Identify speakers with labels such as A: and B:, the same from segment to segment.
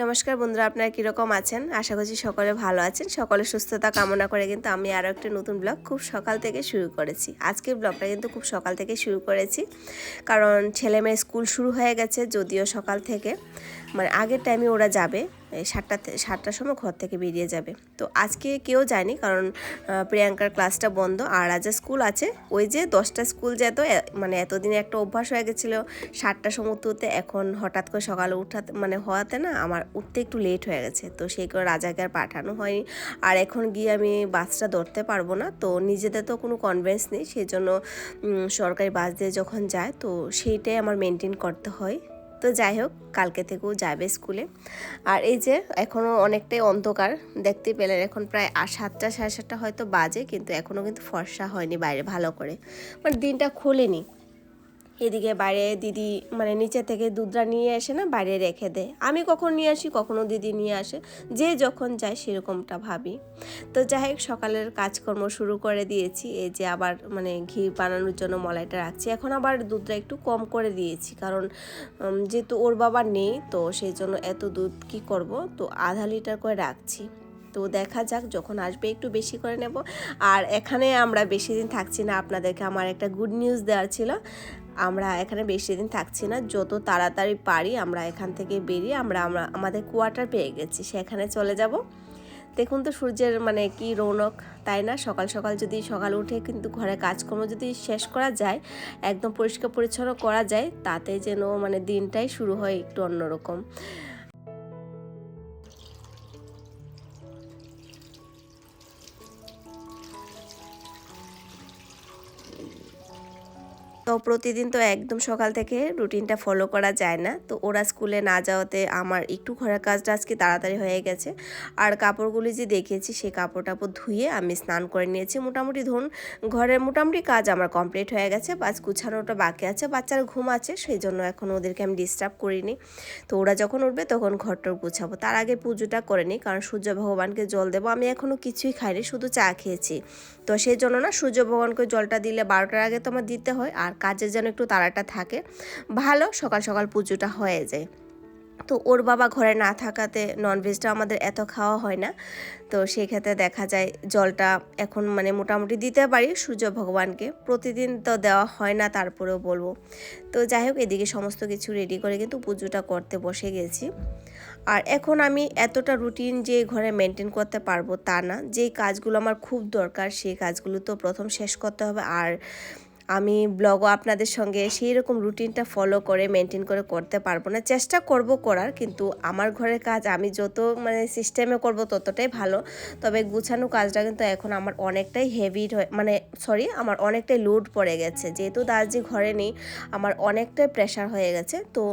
A: নমস্কার বন্ধুরা, আপনারা কীরকম আছেন? আশা করছি সকলে ভালো আছেন। সকলের সুস্থতা কামনা করে কিন্তু আমি আরও একটা নতুন ব্লগ খুব সকাল থেকে শুরু করেছি। আজকের ব্লগটা কিন্তু খুব সকাল থেকে শুরু করেছি, কারণ ছেলে মেয়ে স্কুল শুরু হয়ে গেছে। যদিও সকাল থেকে মানে আগের টাইমে ওরা যাবে, 7টার সময় ঘর থেকে বেরিয়ে যাবে। তো আজকে কেউ যায়নি, কারণ প্রিয়াঙ্কার ক্লাসটা বন্ধ। আর আজ স্কুল আছে, ওই যে 10টা স্কুল যেত, মানে এতদিনে একটা অভ্যাস হয়ে গেছিলো 7টার সময় উঠতে। এখন হঠাৎ করে সকালে হওয়াতে না আমার উঠতে একটু লেট হয়ে গেছে, তো সেই করে রাজাকে আর পাঠানো হয়নি। আর এখন গিয়ে আমি বাসটা ধরতে পারবো না, তো নিজেদের তো কোনো কনভেন্স নেই, সেই জন্য সরকারি বাস দিয়ে যখন যায় তো সেইটাই আমার মেনটেন করতে হয়। তো যাই হোক, কালকে থেকেও যাবে স্কুলে। আর এই যে এখনও অনেকটাই অন্ধকার, দেখতে পেলেন এখন প্রায় 7টা সাড়ে 7টা হয়তো বাজে, কিন্তু এখনও কিন্তু ফর্সা হয়নি বাইরে ভালো করে, মানে দিনটা খোলেনি। এদিকে বাইরে দিদি মানে নিচে থেকে দুধটা নিয়ে এসে না বাইরে রেখে দেয়। আমি কখন নিয়ে আসি, কখনো দিদি নিয়ে আসে, যে যখন যায় সেরকমটা ভাবি। তো যাই হোক, সকালের কাজকর্ম শুরু করে দিয়েছি। এই যে আবার মানে ঘি বানানোর জন্য মলাইটা রাখছি। এখন আবার দুধটা একটু কম করে দিয়েছি, কারণ যেহেতু ওর বাবা নেই, তো সেই জন্য এত দুধ কি করব, তো আধা লিটার করে রাখছি। তো দেখা যাক, যখন আসবে একটু বেশি করে নেব। আর এখানে আমরা বেশি দিন থাকছি না, আপনাদেরকে আমার একটা গুড নিউজ দেওয়ার ছিল। আমরা এখানে বেশি দিন থাকছি না, যত তাড়াতাড়ি পারি আমরা এখান থেকে বেরিয়ে আমরা আমাদের কোয়ার্টার পেয়ে গেছি, সেখানে চলে যাব। দেখুন তো সূর্যের মানে কি রৌনক, তাই না? সকাল সকাল যদি সকাল উঠে কিন্তু ঘরে কাজকর্ম যদি শেষ করা যায়, একদম পরিষ্কার পরিচ্ছন্ন করা যায়, তাতে যেন মানে দিনটাই শুরু হয় একটু অন্যরকম। তো প্রতিদিন তো একদম সকাল থেকে রুটিনটা ফলো করা যায় না, তো ওরা স্কুলে না যাওয়াতে আমার একটু ঘরের কাজটা আজকে তাড়াতাড়ি হয়ে গেছে। আর কাপড়গুলি যে দেখিয়েছি সেই কাপড় টাপড় ধুয়ে আমি স্নান করে নিয়েছি। মোটামুটি ধরুন ঘরের মোটামুটি কাজ আমার কমপ্লিট হয়ে গেছে, বাস গুছানোটা বাকি আছে। বাচ্চার ঘুম আছে, সেই জন্য এখন ওদেরকে আমি ডিস্টার্ব করিনি। তো ওরা যখন উঠবে তখন ঘরটার গুছাবো। তার আগে পুজোটা করে নিই, কারণ সূর্য ভগবানকে জল দেবো। আমি এখনও কিছুই খাইনি, শুধু চা খেয়েছি। তো সেই জন্য না সূর্য ভগবানকে জলটা দিলে 12টার আগে তো আমার দিতে হয়, আর কাজের যেন একটু তাড়াটা থাকে, ভালো সকাল সকাল পুজোটা হয়ে যায়। তো ওর বাবা ঘরে না থাকাতে ননভেজটা আমাদের এত খাওয়া হয় না, তো সেক্ষেত্রে দেখা যায় জলটা এখন মানে মোটামুটি দিতে পারি সূর্য ভগবানকে। প্রতিদিন তো দেওয়া হয় না, তারপরেও বলবো। তো যাই হোক, এদিকে সমস্ত কিছু রেডি করে কিন্তু পুজোটা করতে বসে গেছি। আর এখন আমি এতটা রুটিন যে ঘরে মেনটেন করতে পারবো তা না, যেই কাজগুলো আমার খুব দরকার সেই কাজগুলো তো প্রথম শেষ করতে হবে। আর আমি ব্লগও আপনাদের সঙ্গে সেই রকম রুটিনটা ফলো করে মেনটেন করে করতে পারবো না। চেষ্টা করব করার, কিন্তু আমার ঘরের কাজ আমি যত মানে সিস্টেমে করব ততটাই ভালো। তবে গুছানো কাজটা কিন্তু এখন আমার অনেকটাই হেভি আমার অনেকটাই লোড পড়ে গেছে, যেহেতু দার্জি ঘরে নেই, আমার অনেকটাই প্রেশার হয়ে গেছে। তো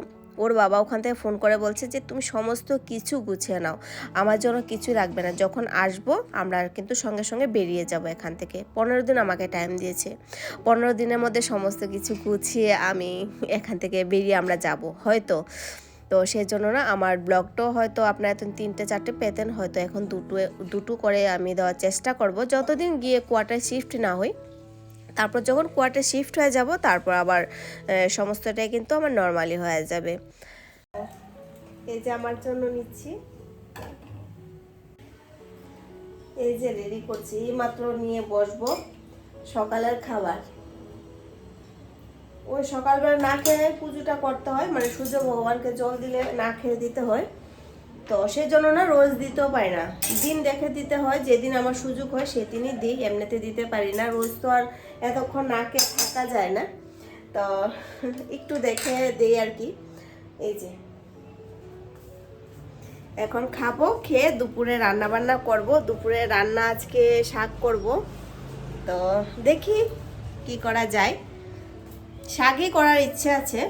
A: ওর বাবা ওখান থেকে ফোন করে বলছে যে তুমি সমস্ত কিছু গুছিয়ে নাও, আমার জন্য কিছু রাখবে না, যখন আসবো আমরা কিন্তু সঙ্গে সঙ্গে বেরিয়ে যাব এখান থেকে। 15 দিন আমাকে টাইম দিয়েছে, 15 দিনের মধ্যে সমস্ত কিছু গুছিয়ে আমি এখান থেকে বেরিয়ে আমরা যাব হয়তো। তো সেই জন্য না আমার ব্লগটাও হয়তো আপনারা এখন 3টে 4টে পেতেন, হয়তো এখন দুটো করে আমি দেওয়ার চেষ্টা করব, যতদিন গিয়ে কোয়ার্টার শিফট না হই। তারপর যখন কোয়ার্টার শিফট হয়ে যাব, তারপর আবার সমস্তটাই কিন্তু আমার নর্মালি হয়ে যাবে। এই যে আমার জন্য নিচ্ছি, এই যে রেডি করছি, এই মাত্র নিয়ে বসবো সকালের খাবার। ওই সকালবেলা না খেয়ে পুজোটা করতে হয়, মানে সূর্য ভগবানকে জল দিলে না খেয়ে দিতে হয়, তো সেই জন্য না রোজ দিতেও পারি না, দিন দেখে দিতে হয়। যেদিন আমার সুযোগ হয় সেদিনই দিই, এমনিতে দিতে পারি না। রোজ তো আর এতক্ষণ না খেয়ে থাকা যায় না, তো একটু দেখে দেই আর কি। এই যে এখন খাবো, খেয়ে দুপুরে রান্না বান্না করব। দুপুরে রান্না আজকে শাক করব, তো দেখি কি করা যায়। শাকই করার ইচ্ছে আছে।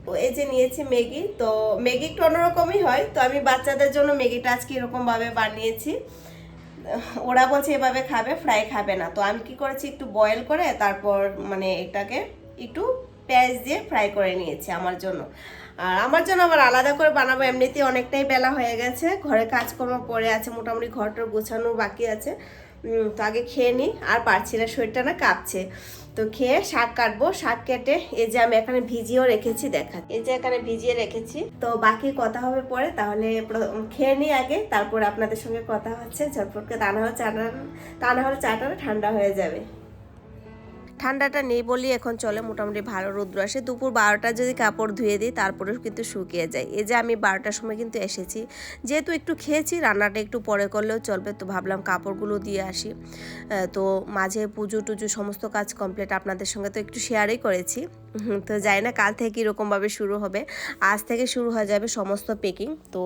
A: ও এই যে নিয়েছি ম্যাগি, তো ম্যাগি একটু অন্যরকমই হয়, তো আমি বাচ্চাদের জন্য ম্যাগিটা আজকে এরকমভাবে বানিয়েছি। ওরা বলছে এভাবে খাবে, ফ্রাই খাবে না, তো আমি কি করেছি একটু বয়েল করে তারপর মানে এটাকে একটু পেঁয়াজ দিয়ে ফ্রাই করে নিয়েছি আমার জন্য। আর আমার জন্য আবার আলাদা করে বানাবো, এমনিতেই অনেকটাই বেলা হয়ে গেছে, ঘরে কাজকর্ম পড়ে আছে, মোটামুটি ঘরটার গোছানো বাকি আছে। তো আগে খেয়ে নিই, আর পারছি না, শরীরটা না কাঁপছে। তো খেয়ে শাক কাটবো, শাক কেটে এই যে আমি এখানে ভিজিয়েও রেখেছি, দেখা এই যে এখানে ভিজিয়ে রেখেছি। তো বাকি কথা হবে পরে, তাহলে খেয়ে নিই আগে, তারপর আপনাদের সঙ্গে কথা হচ্ছে ঝটপটকে। তা না হলে চাটা ঠান্ডা হয়ে যাবে। ঠান্ডাটা নেই বলি এখন চলে, মোটামুটি ভালো রৌদ্র আসে। দুপুর 12টা যদি কাপড় ধুয়ে দিই তারপরেও কিন্তু শুকিয়ে যায়। এই যে আমি 12টার সময় কিন্তু এসেছি, যেহেতু একটু খেয়েছি, রান্নাটা একটু পরে করলেও চলবে, তো ভাবলাম কাপড়গুলো দিয়ে আসি। তো মাঝে পুজো টুজো সমস্ত কাজ কমপ্লিট, আপনাদের সঙ্গে তো একটু শেয়ারই করেছি। তো যাই না কাল থেকে কীরকমভাবে শুরু হবে, আজ থেকে শুরু হয়ে যাবে সমস্ত প্যাকিং। তো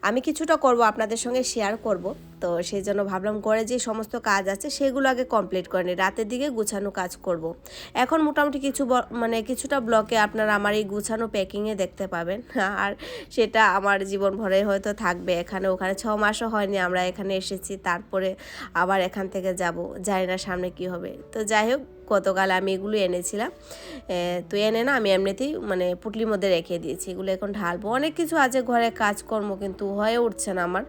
A: আমি কিছুটা করব, আপনাদের সঙ্গে শেয়ার করব। তো সেই জন্য ভাবলাম ঘরে যে সমস্ত কাজ আছে সেগুলো আগে কমপ্লিট করে নিই, রাতের দিকে গুছানো কাজ করব। এখন মোটামুটি কিছুটা ব্লকে আপনারা আমার এই গুছানো প্যাকিংয়ে দেখতে পাবেন, আর সেটা আমার জীবন ভরে হয়তো থাকবে। এখানে ওখানে 6 মাসও হয়নি আমরা এখানে এসেছি, তারপরে আবার এখান থেকে যাব, জানি না সামনে কি হবে। তো যাই হোক, গতকাল আমি এগুলো এনেছিলাম, তো এনে না আমি এমনিতেই পুটলির মধ্যে রেখে দিয়েছি। এগুলো এখন ঢালবো, অনেক কিছু আছে ঘরে কাজকর্ম, কিন্তু হয়ে উঠছে না আমার।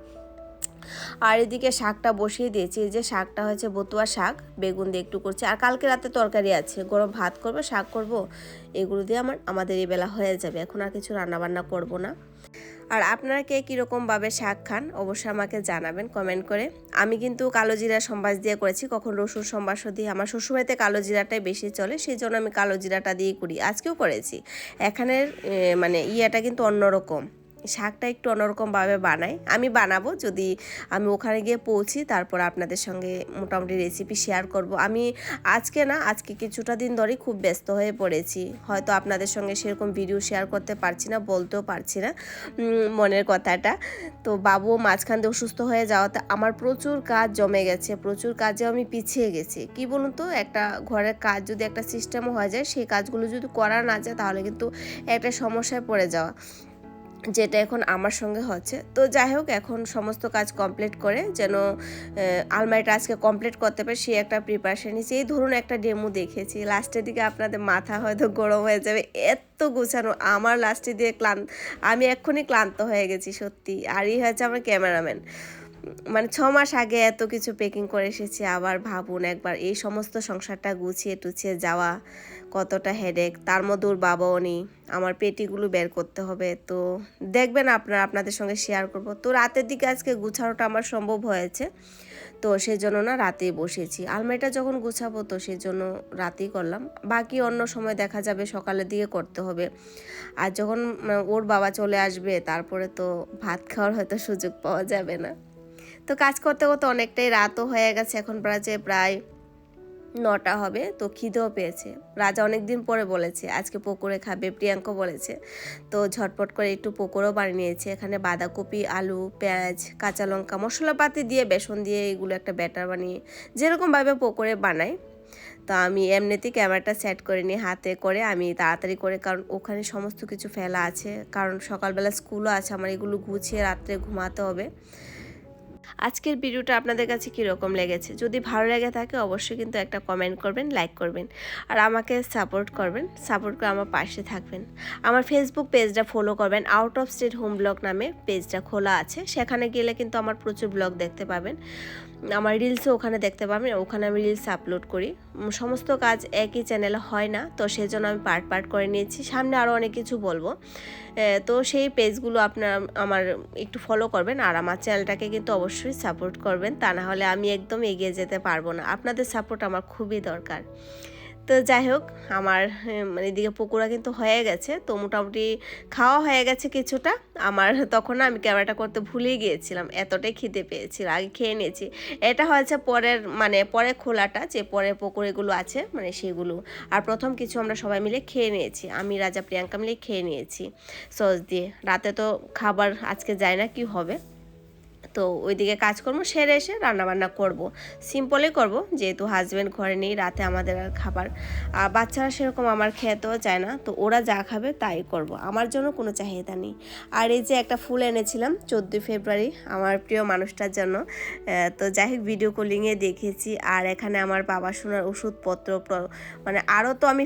A: আর এদিকে শাকটা বসিয়ে দিয়েছি, এই যে শাকটা হচ্ছে বতুয়া শাক, বেগুন দিয়ে একটু করছি, আর কালকে রাতে তরকারি আছে, গরম ভাত করবো, শাক করব, এগুলো দিয়ে আমাদের এই বেলা হয়ে যাবে। এখন আর কিছু রান্নাবান্না করব না। আর আপনারা কে কীরকমভাবে শাক খান অবশ্যই আমাকে জানাবেন কমেন্ট করে। আমি কিন্তু কালো জিরা সম্বাস দিয়ে করেছি, কখন রসুন সম্বাসও দিই। আমার শ্বশুরবাড়িতে কালো জিরাটাই বেশি চলে, সেই জন্য আমি কালো জিরাটা দিয়েই করি, আজকেও করেছি। এখানের ইয়েটা কিন্তু অন্যরকম, শাকটা একটু অন্যরকমভাবে বানাই। আমি বানাবো, যদি আমি ওখানে গিয়ে পৌঁছি তারপর আপনাদের সঙ্গে মোটামুটি রেসিপি শেয়ার করব। আমি আজকে কিছুটা দিন ধরেই খুব ব্যস্ত হয়ে পড়েছি, হয়তো আপনাদের সঙ্গে সেরকম ভিডিও শেয়ার করতে পারছি না, বলতেও পারছি না মনের কথাটা। তো বাবুও মাঝখান দিয়ে অসুস্থ হয়ে যাওয়াতে আমার প্রচুর কাজ জমে গেছে, প্রচুর কাজে আমি পিছিয়ে গেছি। কি বলুন তো, একটা ঘরের কাজ যদি একটা সিস্টেমও হয়ে যায়, সেই কাজগুলো যদি করা না যায় তাহলে কিন্তু একটা সমস্যায় পড়ে যাওয়া, যেটা এখন আমার সঙ্গে হচ্ছে। তো যাই হোক, এখন সমস্ত কাজ কমপ্লিট করে যেন আলমারিটা আজকে কমপ্লিট করতে পারে সেই একটা প্রিপারেশন নিয়েছি। এই ধরুন একটা ডেমো দেখেছি, লাস্টের দিকে আপনাদের মাথা হয়তো গরম হয়ে যাবে, এত গোছানো আমার লাস্টের দিকে আমি এক্ষুনি ক্লান্ত হয়ে গেছি সত্যি। আর হয়েছে আমার ক্যামেরাম্যান, 6 মাস আগে এত কিছু প্যাকিং করে এসেছি, আবার ভাবুন একবার এই সমস্ত সংসারটা গুছিয়ে টুছিয়ে যাওয়া কতটা হেডেক। তার মধ্যে ওর বাবাও নেই, আমার পেটিগুলো বের করতে হবে। তো দেখবেন আপনাদের সঙ্গে শেয়ার করব। তো রাতের দিকে আজকে গুছানোটা আমার সম্ভব হয়েছে, তো সেই জন্য না রাতেই বসেছি। আলমারিটা যখন গুছাবো তো সেই জন্য রাতেই করলাম, বাকি অন্য সময় দেখা যাবে সকালের দিকে করতে হবে। আর যখন ওর বাবা চলে আসবে তারপরে তো ভাত খাওয়ার হয়তো সুযোগ পাওয়া যাবে না। তো কাজ করতে করতে অনেকটাই রাতও হয়ে গেছে, এখন প্রায় 9টা হবে। তো খিদেও পেয়েছে, রাজা অনেক দিন পরে বলেছে আজকে পকোড়ে খাবে, প্রিয়াঙ্কা বলেছে। তো ঝটপট করে একটু পকোড়াও বানিয়ে নিয়েছে। এখানে বাঁধাকপি, আলু, পেঁয়াজ, কাঁচা লঙ্কা, মশলাপাতি দিয়ে, বেসন দিয়ে এগুলো একটা ব্যাটার বানিয়ে যেরকমভাবে পকোড়ে বানাই। তো আমি এমনিতেই ক্যামেরাটা সেট করে নিই হাতে করে, আমি তাড়াতাড়ি করে, কারণ ওখানে সমস্ত কিছু ফেলা আছে, কারণ সকালবেলা স্কুলও আছে আমার, এগুলো গুছিয়ে রাত্রে ঘুমাতে হবে। আজকের ভিডিওটা আপনাদের কাছে কীরকম লেগেছে, যদি ভালো লেগে থাকে অবশ্যই কিন্তু একটা কমেন্ট করবেন, লাইক করবেন, আর আমাকে সাপোর্ট করে আমার পাশে থাকবেন। আমার ফেসবুক পেজটা ফলো করবেন, out of state home blog নামে পেজটা খোলা আছে, সেখানে গেলে কিন্তু আমার প্রচুর ব্লগ দেখতে পাবেন। আমার রিলসও ওখানে দেখতে পাবেন, ওখানে আমি রিলস আপলোড করি। সমস্ত কাজ একই চ্যানেলে হয় না, তো সেই জন্য আমি পার্ট করে নিয়েছি, সামনে আরও অনেক কিছু বলবো। তো সেই পেজগুলো আমার একটু ফলো করবেন, আর আমার চ্যানেলটাকে কিন্তু অবশ্যই সাপোর্ট করবেন, তা না হলে আমি একদম এগিয়ে যেতে পারবো না। আপনাদের সাপোর্ট আমার খুবই দরকার। তো যাই হোক, আমার এদিকে পকোড়া কিন্তু হয়ে গেছে, তো মোটামুটি খাওয়া হয়ে গেছে কিছুটা আমার। তখন আমি ক্যামেরাটা করতে ভুলেই গিয়েছিলাম, এতটাই খিদে পেয়েছিল, আগে খেয়ে নিয়েছি। এটা হয়েছে পরে খোলাটা, যে পরে পকোড়াগুলো আছে সেগুলো। আর প্রথম কিছু আমরা সবাই মিলে খেয়ে নিয়েছি, আমি, রাজা, প্রিয়াঙ্কা মিলে খেয়ে নিয়েছি সস দিয়ে। রাতে তো খাবার আজকে যায় না কি হবে, তো ওইদিকে কাজকর্ম সেরে এসে রান্নাবান্না করব, সিম্পলই করব, যেহেতু হাজব্যান্ড ঘরে নেই, রাতে আমাদের আর খাবার। আর বাচ্চারা সেরকম আমার খেতেও চায় না, তো ওরা যা খাবে তাই করব, আমার জন্য কোনো চাহিদা নেই। আর এই যে একটা ফুল এনেছিলাম 14 ফেব্রুয়ারি আমার প্রিয় মানুষটার জন্য, তো যাই হোক ভিডিও কলিংয়ে দেখেছি। আর এখানে আমার বাবা সোনার ওষুধপত্র, আরও তো আমি